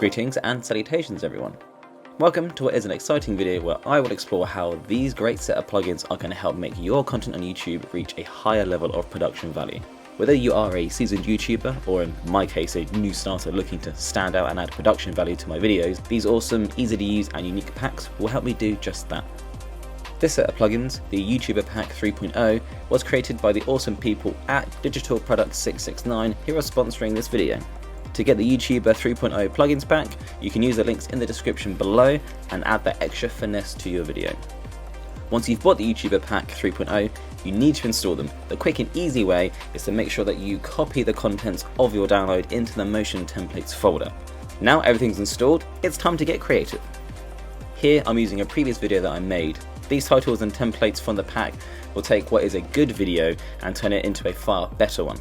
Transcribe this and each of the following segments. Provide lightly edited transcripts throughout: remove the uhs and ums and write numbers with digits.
Greetings and salutations everyone. Welcome to what is an exciting video where I will explore how these great set of plugins are going to help make your content on YouTube reach a higher level of production value. Whether you are a seasoned YouTuber or in my case a new starter looking to stand out and add production value to my videos, these awesome, easy to use and unique packs will help me do just that. This set of plugins, the YouTuber Pack 3.0, was created by the awesome people at Digital Product 669 who are sponsoring this video. To get the YouTuber 3.0 plugins pack, you can use the links in the description below and add that extra finesse to your video. Once you've bought the YouTuber Pack 3.0, you need to install them. The quick and easy way is to make sure that you copy the contents of your download into the Motion Templates folder. Now everything's installed, it's time to get creative. Here I'm using a previous video that I made. These titles and templates from the pack will take what is a good video and turn it into a far better one.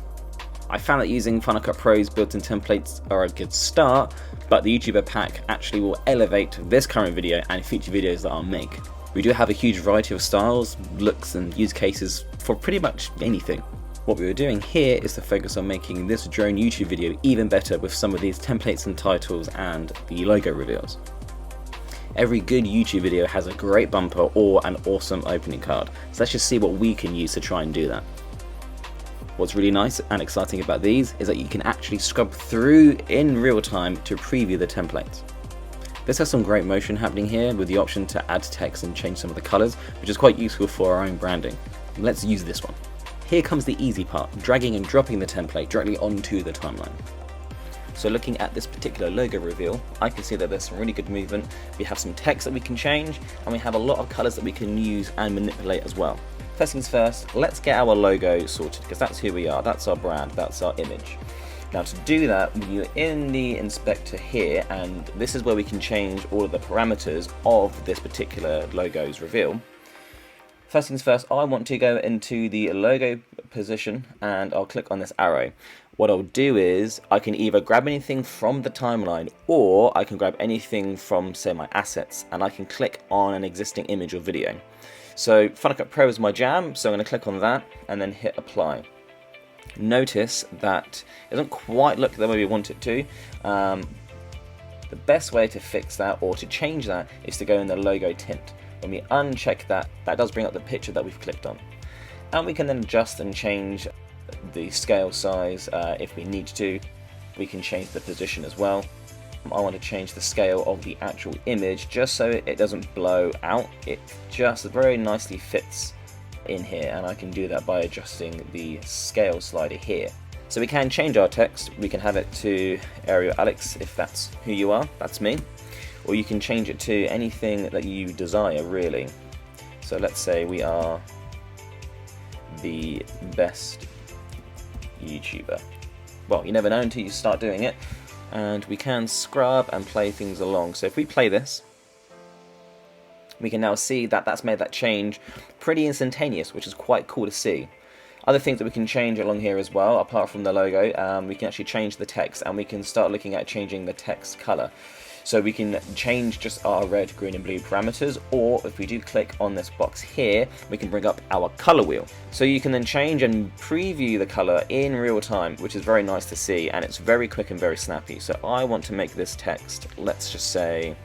I found that using Final Cut Pro's built-in templates are a good start, but the YouTuber pack actually will elevate this current video and future videos that I'll make. We do have a huge variety of styles, looks and use cases for pretty much anything. What we were doing here is to focus on making this drone YouTube video even better with some of these templates and titles and the logo reveals. Every good YouTube video has a great bumper or an awesome opening card, so let's just see what we can use to try and do that. What's really nice and exciting about these is that you can actually scrub through in real time to preview the templates. This has some great motion happening here with the option to add text and change some of the colors, which is quite useful for our own branding. Let's use this one. Here comes the easy part, dragging and dropping the template directly onto the timeline. So looking at this particular logo reveal, I can see that there's some really good movement. We have some text that we can change, and we have a lot of colors that we can use and manipulate as well. First things first, let's get our logo sorted, because that's who we are, that's our brand, that's our image. Now to do that, we're in the inspector here, and this is where we can change all of the parameters of this particular logo's reveal. First things first, I want to go into the logo position and I'll click on this arrow. What I'll do is I can either grab anything from the timeline or I can grab anything from, say, my assets, and I can click on an existing image or video. So Final Cut Pro is my jam, so I'm going to click on that and then hit apply. Notice that it doesn't quite look the way we want it to. The best way to fix that or to change that is to go in the logo tint. When we uncheck that, that does bring up the picture that we've clicked on. And we can then adjust and change the scale size if we need to. We can change the position as well. I want to change the scale of the actual image just so it doesn't blow out. It just very nicely fits in here, and I can do that by adjusting the scale slider here. So we can change our text. We can have it to Arial Alex if that's who you are, that's me. Or you can change it to anything that you desire, really. So let's say we are the best YouTuber. Well, you never know until you start doing it. And we can scrub and play things along. So if we play this, we can now see that that's made that change pretty instantaneous, which is quite cool to see. Other things that we can change along here as well, apart from the logo, we can actually change the text, and we can start looking at changing the text color. So we can change just our red, green and blue parameters, or if we do click on this box here, we can bring up our color wheel. So you can then change and preview the color in real time, which is very nice to see, and it's very quick and very snappy. So I want to make this text, let's just say,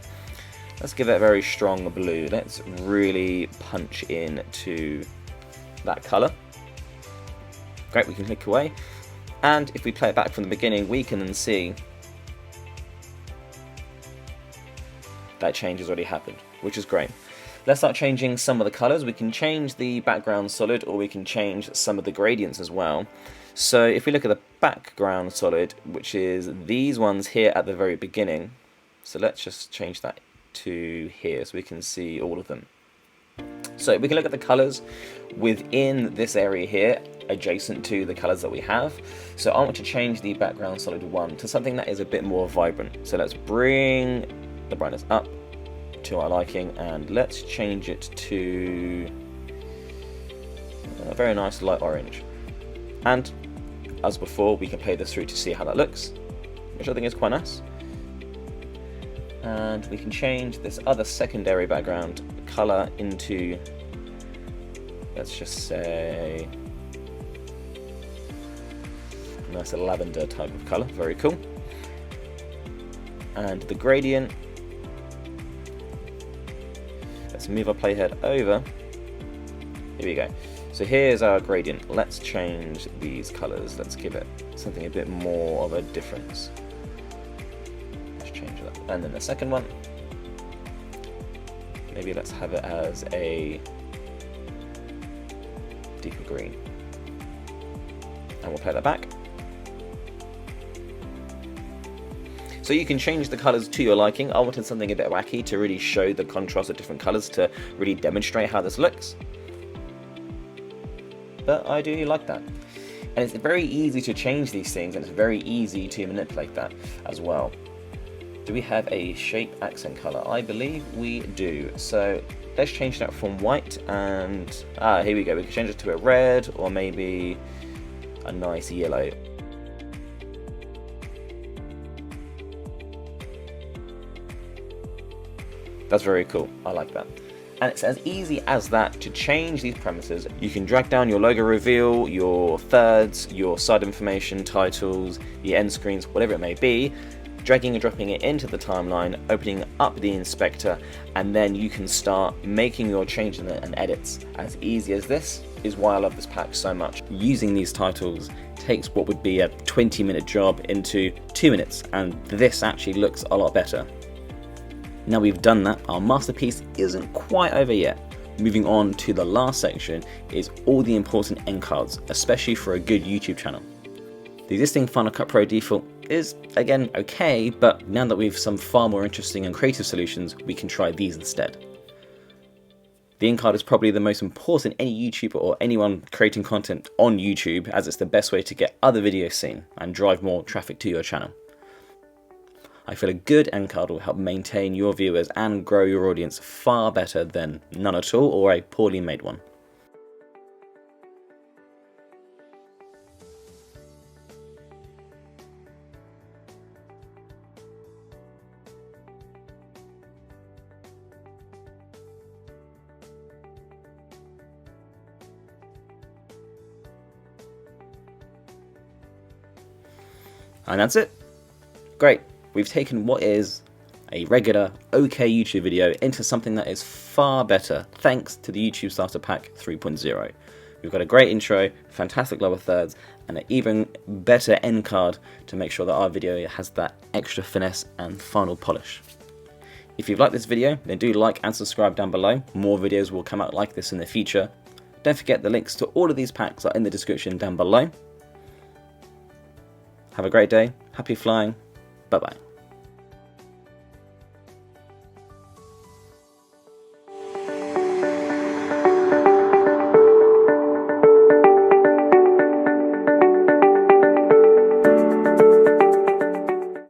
let's give it a very strong blue. Let's really punch in to that color. Great, we can click away. And if we play it back from the beginning, we can then see that change has already happened, which is great. Let's start changing some of the colors. We can change the background solid, or we can change some of the gradients as well. So if we look at the background solid, which is these ones here at the very beginning, so let's just change that to here so we can see all of them. So we can look at the colors within this area here, adjacent to the colors that we have. So I want to change the background solid 1 to something that is a bit more vibrant. So let's bring the brightness up to our liking, and let's change it to a very nice light orange. And as before, we can play this through to see how that looks, which I think is quite nice. And we can change this other secondary background color into, let's just say, a nice lavender type of color. Very cool. and the gradient. Let's move our playhead over. Here we go. So here's our gradient. Let's change these colors. Let's give it something a bit more of a difference. Let's change that. And then the second one, maybe let's have it as a deeper green. And we'll play that back. So you can change the colors to your liking. I wanted something a bit wacky to really show the contrast of different colors to really demonstrate how this looks. But I do like that. And it's very easy to change these things, and it's very easy to manipulate that as well. Do we have a shape accent color? I believe we do. So let's change that from white and, here we go. We can change it to a red or maybe a nice yellow. That's very cool. I like that. And it's as easy as that to change these parameters. You can drag down your logo reveal, your thirds, your side information, titles, the end screens, whatever it may be, dragging and dropping it into the timeline, opening up the inspector, and then you can start making your changes and edits. As easy as this is why I love this pack so much. Using these titles takes what would be a 20-minute job into 2 minutes, and this actually looks a lot better. Now we've done that, our masterpiece isn't quite over yet. Moving on to the last section is all the important end cards, especially for a good YouTube channel. The existing Final Cut Pro default is, again, okay, but now that we've some far more interesting and creative solutions, we can try these instead. The end card is probably the most important any YouTuber or anyone creating content on YouTube, as it's the best way to get other videos seen and drive more traffic to your channel. I feel a good end card will help maintain your viewers and grow your audience far better than none at all or a poorly made one. And that's it. Great. We've taken what is a regular, okay YouTube video into something that is far better thanks to the YouTube Starter Pack 3.0. We've got a great intro, fantastic lower thirds, and an even better end card to make sure that our video has that extra finesse and final polish. If you've liked this video, then do like and subscribe down below. More videos will come out like this in the future. Don't forget the links to all of these packs are in the description down below. Have a great day, happy flying, bye bye.